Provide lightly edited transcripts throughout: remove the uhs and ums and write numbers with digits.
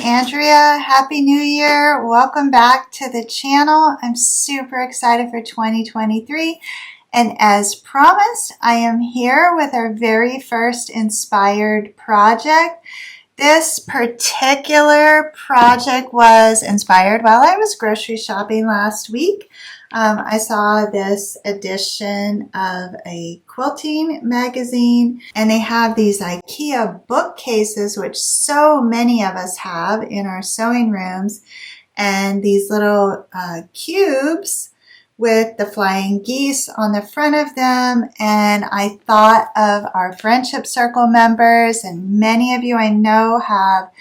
Andrea. Happy New Year. Welcome back to the channel. I'm super excited for 2023. And as promised, I am here with our very first inspired project. This particular project was inspired while I was grocery shopping last week. I saw this edition of a quilting magazine, and they have these IKEA bookcases, which so many of us have in our sewing rooms, and these little cubes with the flying geese on the front of them. And I thought of our friendship circle members, and many of you I know have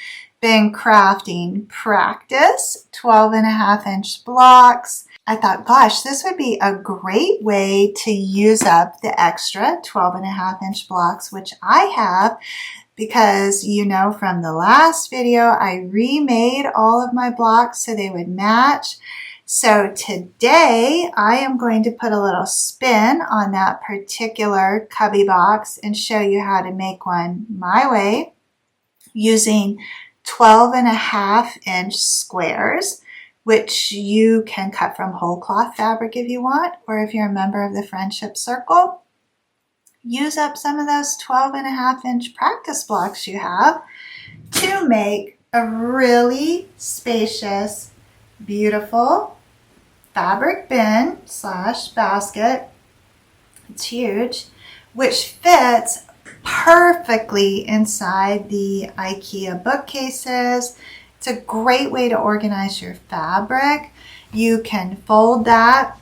been crafting practice 12.5-inch blocks. I thought, gosh, this would be a great way to use up the extra 12.5-inch blocks, which I have, because you know from the last video, I remade all of my blocks so they would match. So today I am going to put a little spin on that particular cubby box and show you how to make one my way using 12.5-inch squares, which you can cut from whole cloth fabric if you want, or if you're a member of the friendship circle, use up some of those 12.5-inch practice blocks you have to make a really spacious, beautiful fabric bin / basket. It's huge, which fits perfectly inside the IKEA bookcases. It's a great way to organize your fabric. You can fold that.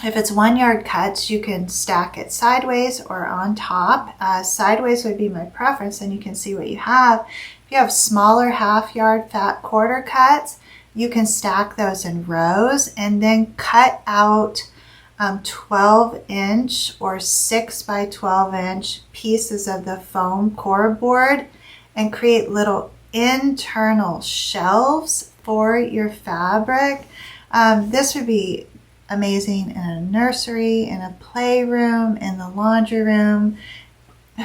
If it's 1 yard cuts, you can stack it sideways or on top. Sideways would be my preference, and you can see what you have. If you have smaller 1/2 yard fat quarter cuts, you can stack those in rows and then cut out 12-inch or 6 by 12-inch pieces of the foam core board and create little internal shelves for your fabric. This would be amazing in a nursery, in a playroom, in the laundry room.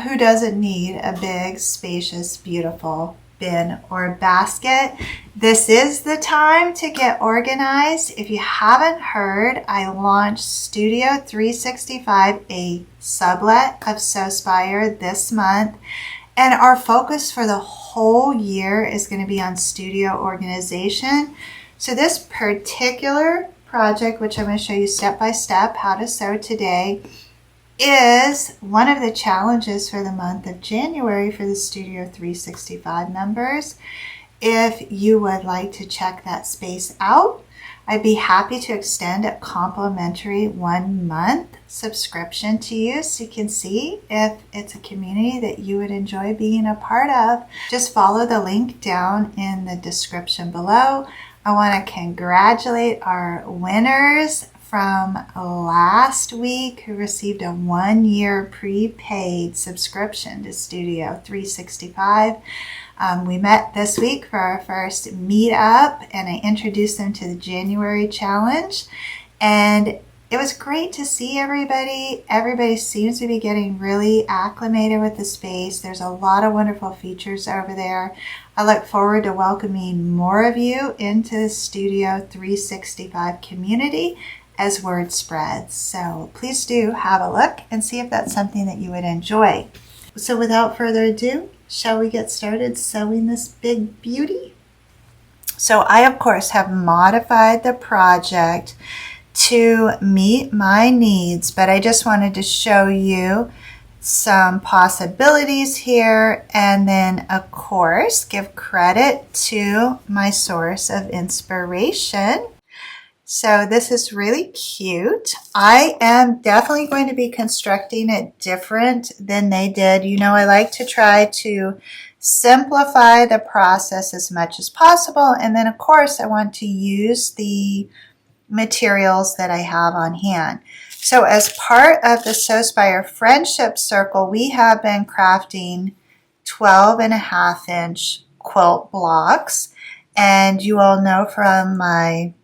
Who doesn't need a big, spacious, beautiful bin or basket? This is the time to get organized. If you haven't heard, I launched Studio 365, a sublet of Sewspire, this month. And our focus for the whole year is going to be on studio organization. So this particular project, which I'm going to show you step by step how to sew today, is one of the challenges for the month of January for the Studio 365 members. If you would like to check that space out, I'd be happy to extend a complimentary 1-month subscription to you so you can see if it's a community that you would enjoy being a part of. Just follow the link down in the description below. I want to congratulate our winners from last week who received a 1-year prepaid subscription to Studio 365. We met this week for our first meetup, and I introduced them to the January challenge, and it was great to see everybody. Everybody seems to be getting really acclimated with the space. There's a lot of wonderful features over there. I look forward to welcoming more of you into the Studio 365 community as word spreads. So please do have a look and see if that's something that you would enjoy. So without further ado, shall we get started sewing this big beauty? So I, of course, have modified the project to meet my needs, but I just wanted to show you some possibilities here, and then, of course, give credit to my source of inspiration. So this is really cute. I am definitely going to be constructing it different than they did. You know, I like to try to simplify the process as much as possible. And then, of course, I want to use the materials that I have on hand. So as part of the Sewspire Friendship Circle, we have been crafting 12.5-inch quilt blocks. And you all know from my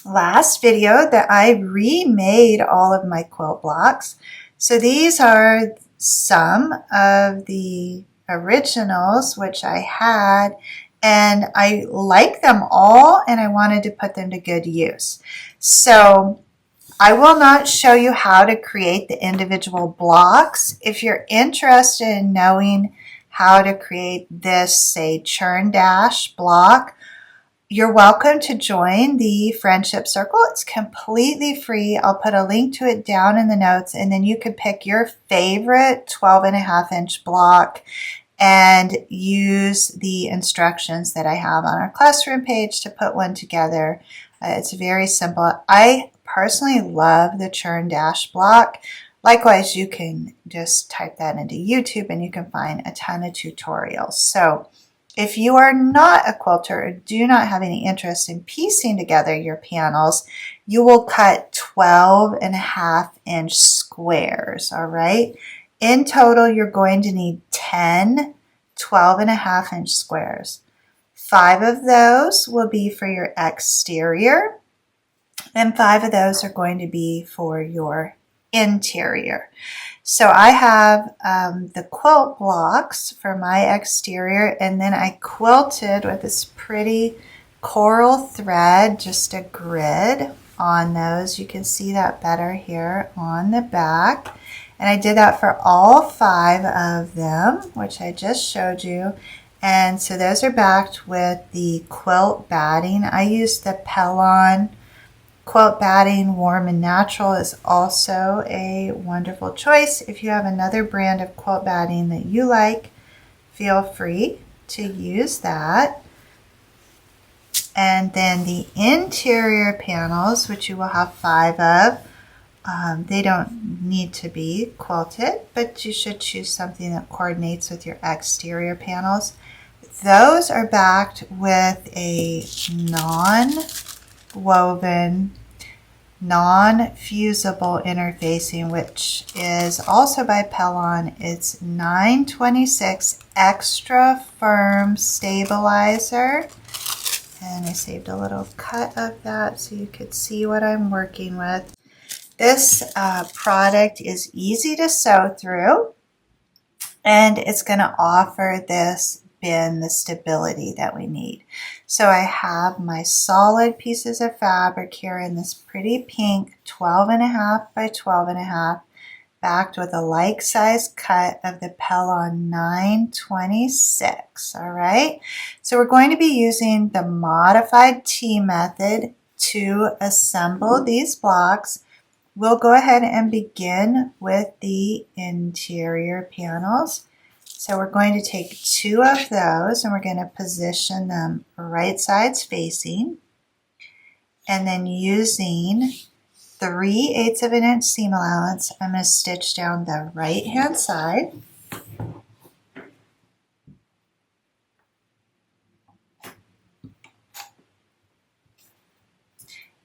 last video that I remade all of my quilt blocks. So these are some of the originals, which I had and I like them all, and I wanted to put them to good use. So I will not show you how to create the individual blocks. If you're interested in knowing how to create this, say, churn dash block, you're welcome to join the friendship circle. It's completely free. I'll put a link to it down in the notes, and then you can pick your favorite 12.5-inch block and use the instructions that I have on our classroom page to put one together. It's very simple. I personally love the churn dash block. Likewise, you can just type that into YouTube and you can find a ton of tutorials. So if you are not a quilter or do not have any interest in piecing together your panels, you will cut 12.5-inch squares, all right? In total, you're going to need 10 12.5-inch squares. 5 of those will be for your exterior, and 5 of those are going to be for your interior. So I have the quilt blocks for my exterior, and then I quilted with this pretty coral thread, just a grid on those. You can see that better here on the back. And I did that for all 5 of them, which I just showed you. And so those are backed with the quilt batting. I used the Pellon quilt batting. Warm and Natural is also a wonderful choice. If you have another brand of quilt batting that you like, feel free to use that. And then the interior panels, which you will have 5 of, they don't need to be quilted, but you should choose something that coordinates with your exterior panels. Those are backed with a non-woven, non-fusible interfacing, which is also by Pellon. It's 926 extra firm stabilizer. And I saved a little cut of that so you could see what I'm working with. This product is easy to sew through, and it's going to offer this bin the stability that we need. So I have my solid pieces of fabric here in this pretty pink 12.5 by 12.5, backed with a like size cut of the Pellon 926. All right, so we're going to be using the modified T method to assemble these blocks. We'll go ahead and begin with the interior panels. So we're going to take 2 of those and we're going to position them right sides facing. And then using 3/8 of an inch seam allowance, I'm going to stitch down the right hand side.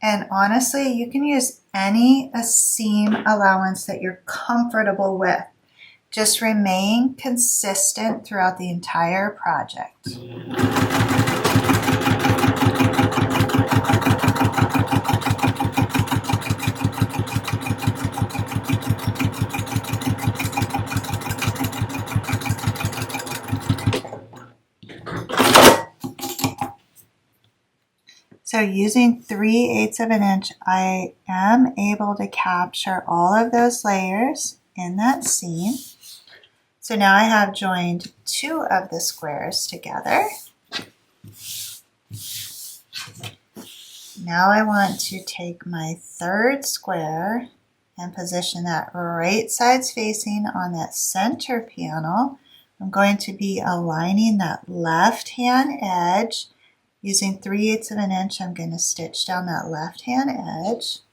And honestly, you can use any seam allowance that you're comfortable with. Just remain consistent throughout the entire project. So using 3/8 of an inch, I am able to capture all of those layers in that seam. So now I have joined 2 of the squares together. Now I want to take my 3rd square and position that right sides facing on that center panel. I'm going to be aligning that left hand edge. Using 3/8 of an inch, I'm going to stitch down that left hand edge.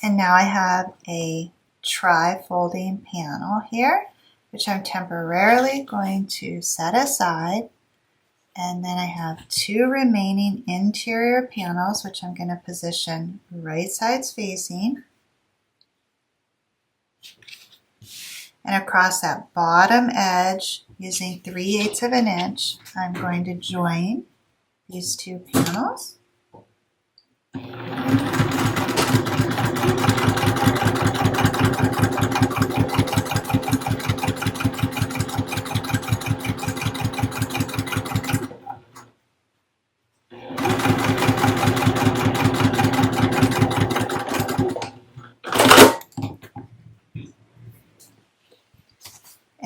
And now I have a tri-folding panel here, which I'm temporarily going to set aside. And then I have 2 remaining interior panels, which I'm going to position right sides facing. And across that bottom edge, using 3/8 of an inch, I'm going to join these 2 panels.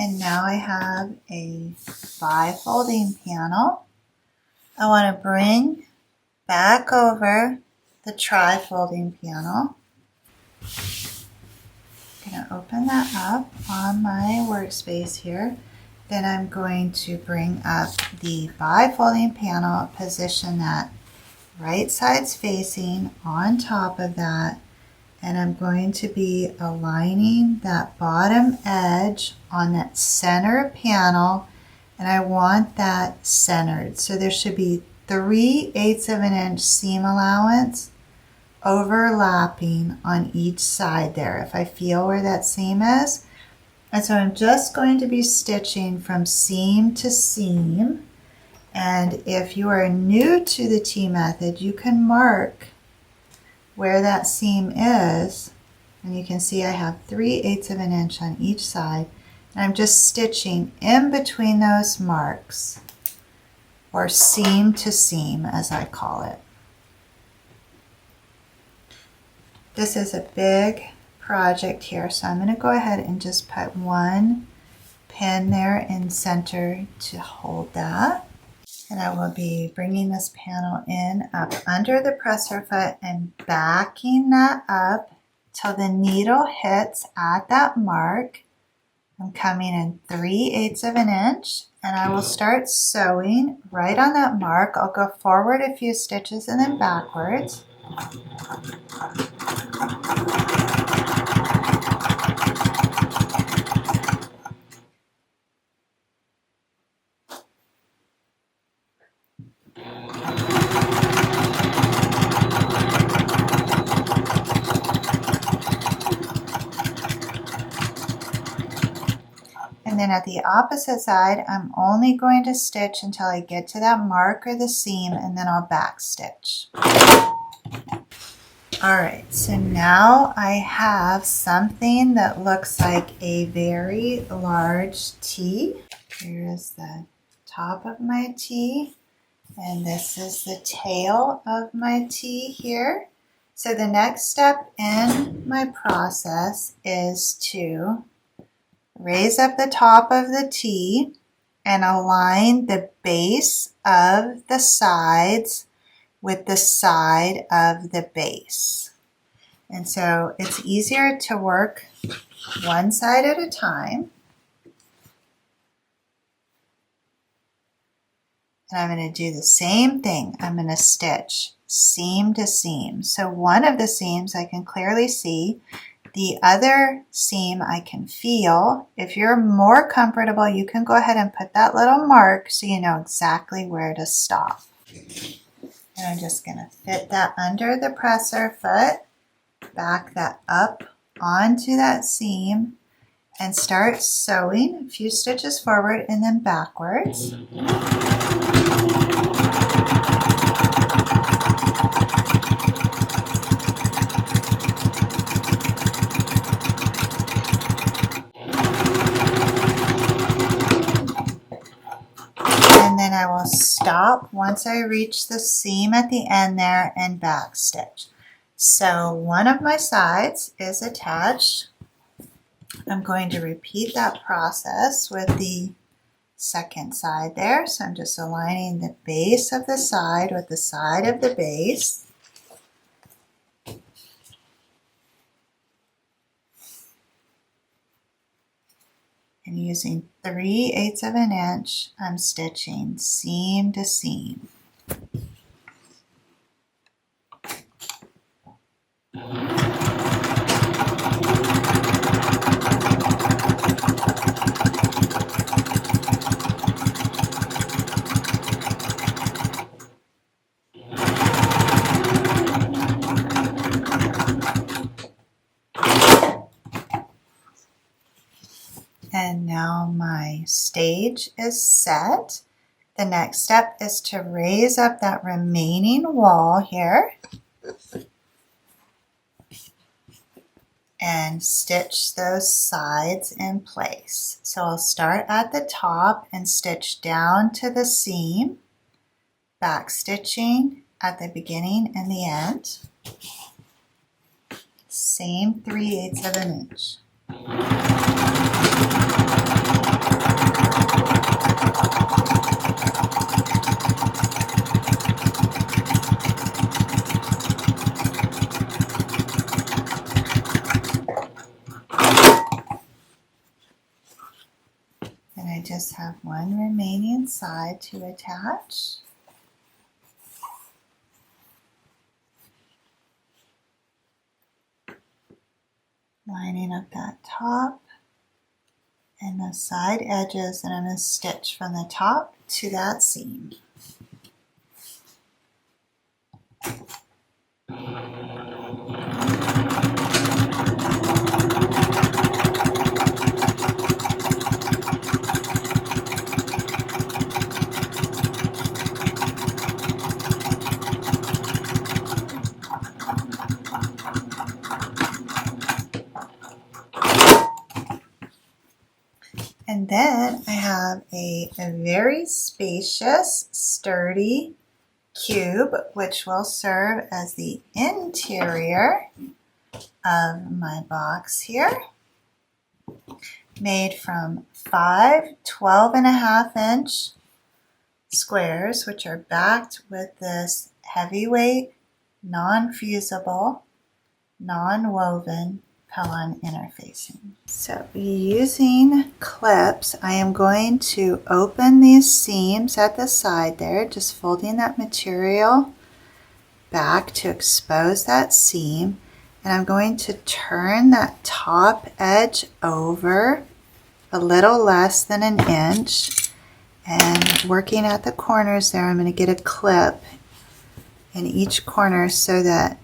And now I have a bifolding panel. I want to bring back over the tri-folding panel. I'm going to open that up on my workspace here. Then I'm going to bring up the bifolding panel, position that right sides facing on top of that. And I'm going to be aligning that bottom edge on that center panel, and I want that centered. So there should be 3/8 of an inch seam allowance overlapping on each side there, if I feel where that seam is. And so I'm just going to be stitching from seam to seam. And if you are new to the T method, you can mark where that seam is, and you can see I have 3/8 of an inch on each side, and I'm just stitching in between those marks, or seam to seam as I call it. This is a big project here, so I'm going to go ahead and just put 1 pin there in center to hold that. And I will be bringing this panel in up under the presser foot and backing that up till the needle hits at that mark. I'm coming in 3/8 of an inch, and I will start sewing right on that mark. I'll go forward a few stitches and then backwards. And then at the opposite side, I'm only going to stitch until I get to that mark or the seam, and then I'll back stitch. Alright, so now I have something that looks like a very large T. Here is the top of my T, and this is the tail of my T here. So the next step in my process is to raise up the top of the T and align the base of the sides with the side of the base. And so it's easier to work one side at a time. And I'm going to do the same thing. I'm going to stitch seam to seam. So one of the seams I can clearly see. The other seam I can feel. If you're more comfortable, you can go ahead and put that little mark so you know exactly where to stop. And I'm just going to fit that under the presser foot, back that up onto that seam, and start sewing a few stitches forward and then backwards. And then I will stop once I reach the seam at the end there and back stitch. So one of my sides is attached. I'm going to repeat that process with the second side there. So I'm just aligning the base of the side with the side of the base. And using 3/8 of an inch, I'm stitching seam to seam. now my stage is set. The next step is to raise up that remaining wall here and stitch those sides in place. So I'll start at the top and stitch down to the seam, back stitching at the beginning and the end. Same 3/8 of an inch. And I just have one remaining side to attach. Lining up that top and the side edges, and I'm going to stitch from the top to that seam. And then I have a very spacious, sturdy cube, which will serve as the interior of my box here, made from 5 12.5-inch squares, which are backed with this heavyweight, non-fusible, non-woven Pellon interfacing. So using clips, I am going to open these seams at the side there, just folding that material back to expose that seam. And I'm going to turn that top edge over a little less than an inch. And working at the corners there, I'm going to get a clip in each corner so that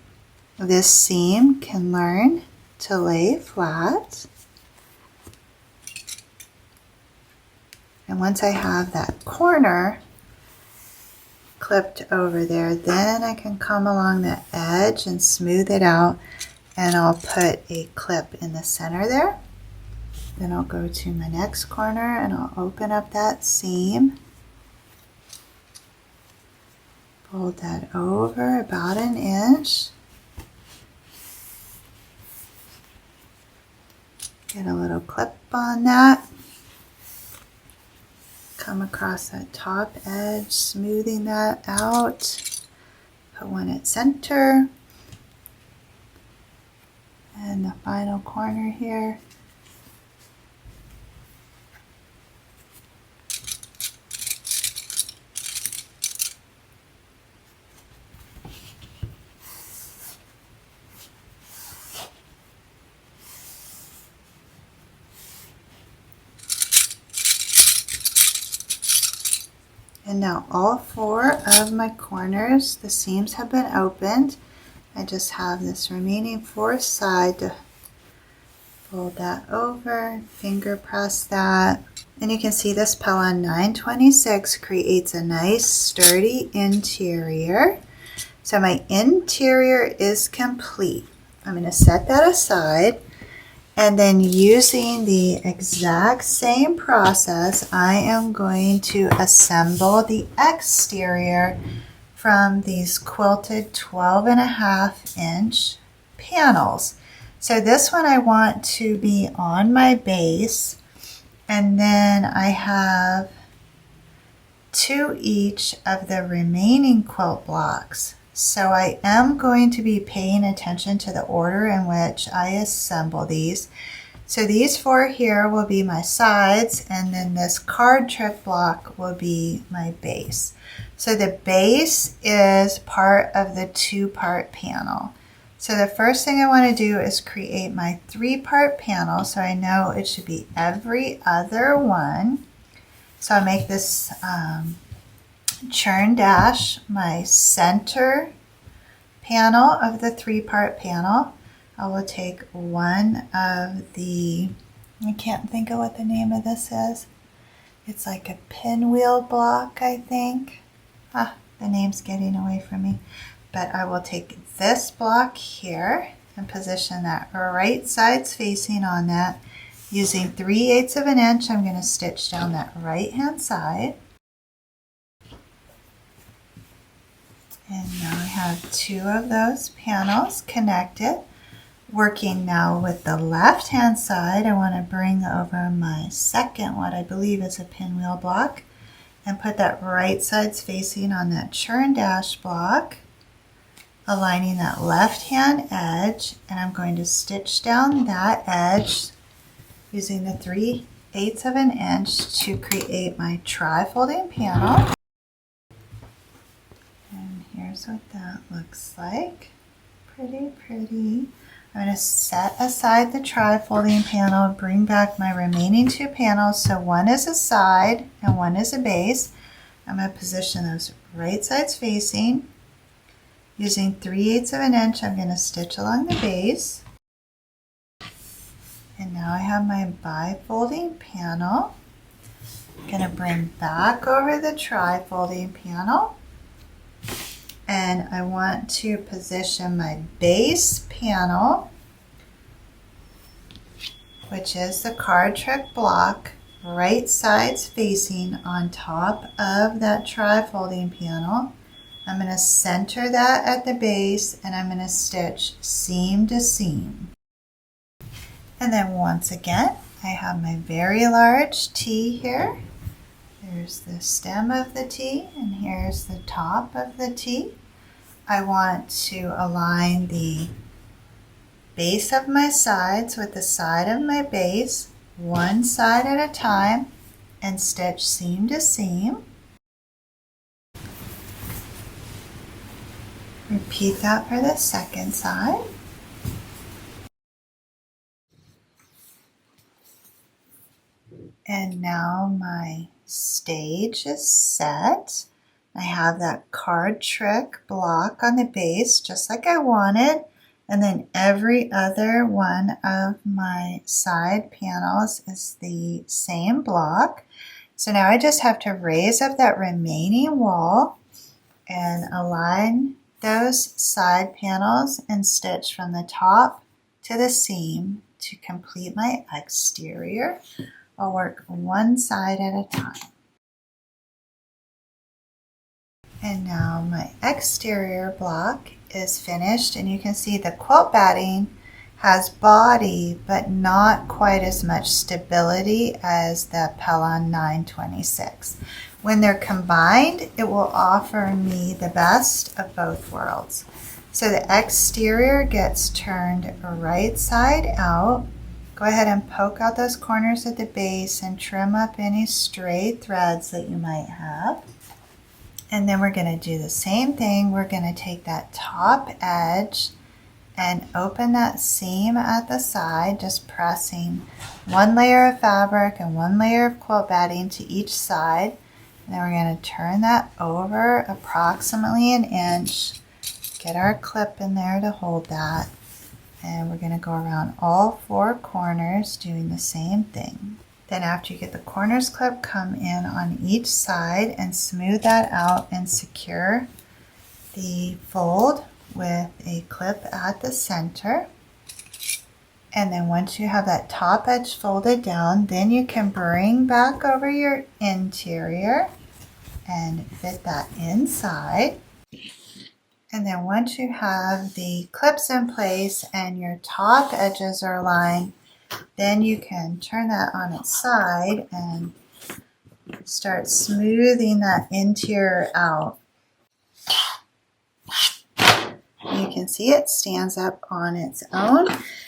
this seam can learn to lay flat. And once I have that corner clipped over there, then I can come along the edge and smooth it out, and I'll put a clip in the center there. Then I'll go to my next corner and I'll open up that seam, fold that over about an inch, get a little clip on that, come across that top edge, smoothing that out, put one at center, and the final corner here. And now all 4 of my corners, the seams have been opened. I just have this remaining 4th side to fold that over, finger press that. And you can see this Pellon 926 creates a nice sturdy interior. So my interior is complete. I'm going to set that aside. And then using the exact same process, I am going to assemble the exterior from these quilted 12.5-inch panels. So this one I want to be on my base, and then I have 2 each of the remaining quilt blocks. So I am going to be paying attention to the order in which I assemble these. So these 4 here will be my sides, and then this card trick block will be my base. So the base is part of the 2-part panel. So the first thing I want to do is create my 3-part panel, so I know it should be every other one. So I'll make this churn dash my center panel of the 3-part panel. I will take one of the I can't think of what the name of this is. It's like a pinwheel block, I think. The name's getting away from me. But I will take this block here and position that right sides facing on that. Using 3/8 of an inch, I'm going to stitch down that right hand side. And now I have 2 of those panels connected. Working now with the left hand side, I want to bring over my second, what I believe is a pinwheel block, and put that right sides facing on that churn dash block, aligning that left hand edge, and I'm going to stitch down that edge using the 3/8 of an inch to create my tri-folding panel. And here's what that looks like. Pretty, pretty. I'm going to set aside the tri-folding panel, bring back my remaining 2 panels. So one is a side and one is a base. I'm going to position those right sides facing. Using 3/8 of an inch, I'm going to stitch along the base. And now I have my bifolding panel. I'm going to bring back over the tri-folding panel. And I want to position my base panel, which is the card trick block, right sides facing on top of that tri-folding panel. I'm going to center that at the base and I'm going to stitch seam to seam. And then once again, I have my very large T here. There's the stem of the T and here's the top of the T. I want to align the base of my sides with the side of my base, one side at a time, and stitch seam to seam. Repeat that for the second side. And now my stage is set. I have that card trick block on the base just like I wanted, and then every other one of my side panels is the same block. So now I just have to raise up that remaining wall and align those side panels and stitch from the top to the seam to complete my exterior. I'll work one side at a time. And now my exterior block is finished, and you can see the quilt batting has body but not quite as much stability as the Pellon 926. When they're combined, it will offer me the best of both worlds. So the exterior gets turned right side out. Go ahead and poke out those corners at the base and trim up any stray threads that you might have. And then we're going to do the same thing. We're going to take that top edge and open that seam at the side, just pressing one layer of fabric and one layer of quilt batting to each side. And then we're going to turn that over approximately an inch, get our clip in there to hold that. And we're going to go around all 4 corners doing the same thing. Then after you get the corners clip, come in on each side and smooth that out and secure the fold with a clip at the center. And then once you have that top edge folded down, then you can bring back over your interior and fit that inside. And then once you have the clips in place and your top edges are aligned, then you can turn that on its side and start smoothing that interior out. You can see it stands up on its own.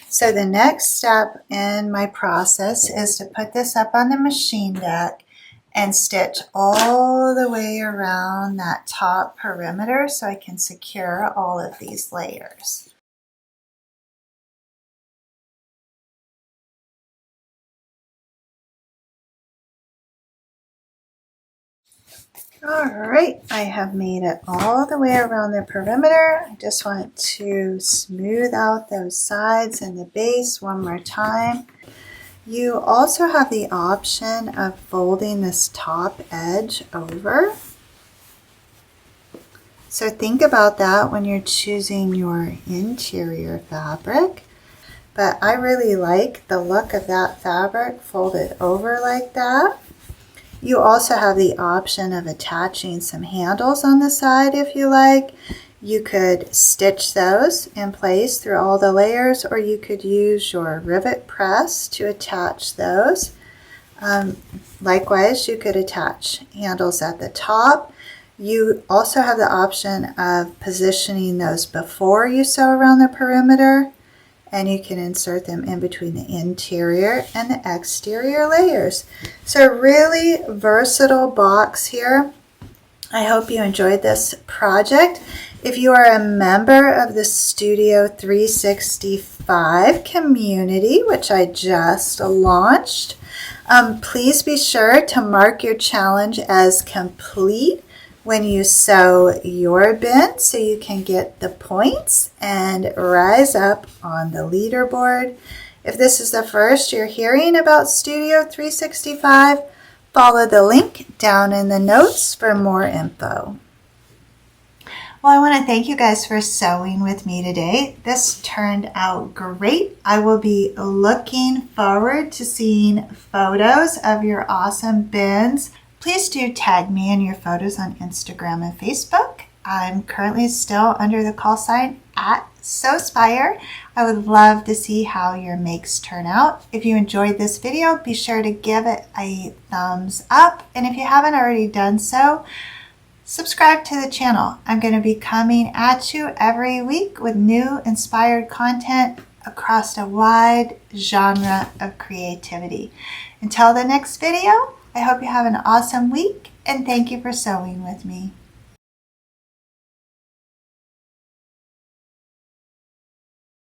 So the next step in my process is to put this up on the machine deck and stitch all the way around that top perimeter so I can secure all of these layers. All right, I have made it all the way around the perimeter. I just want to smooth out those sides and the base one more time. You also have the option of folding this top edge over. So think about that when you're choosing your interior fabric. But I really like the look of that fabric folded over like that. You also have the option of attaching some handles on the side if you like. You could stitch those in place through all the layers, or you could use your rivet press to attach those. Likewise, you could attach handles at the top. You also have the option of positioning those before you sew around the perimeter, and you can insert them in between the interior and the exterior layers. So really versatile box here. I hope you enjoyed this project. If you are a member of the Studio 365 community, which I just launched, please be sure to mark your challenge as complete when you sew your bin so you can get the points and rise up on the leaderboard. If this is the first you're hearing about Studio 365, follow the link down in the notes for more info. Well, I want to thank you guys for sewing with me today. This turned out great. I will be looking forward to seeing photos of your awesome bins. Please do tag me in your photos on Instagram and Facebook. I'm currently still under the call sign at Sewspire. I would love to see how your makes turn out. If you enjoyed this video, be sure to give it a thumbs up. And if you haven't already done so, subscribe to the channel. I'm going to be coming at you every week with new inspired content across a wide genre of creativity. Until the next video, I hope you have an awesome week, and thank you for sewing with me.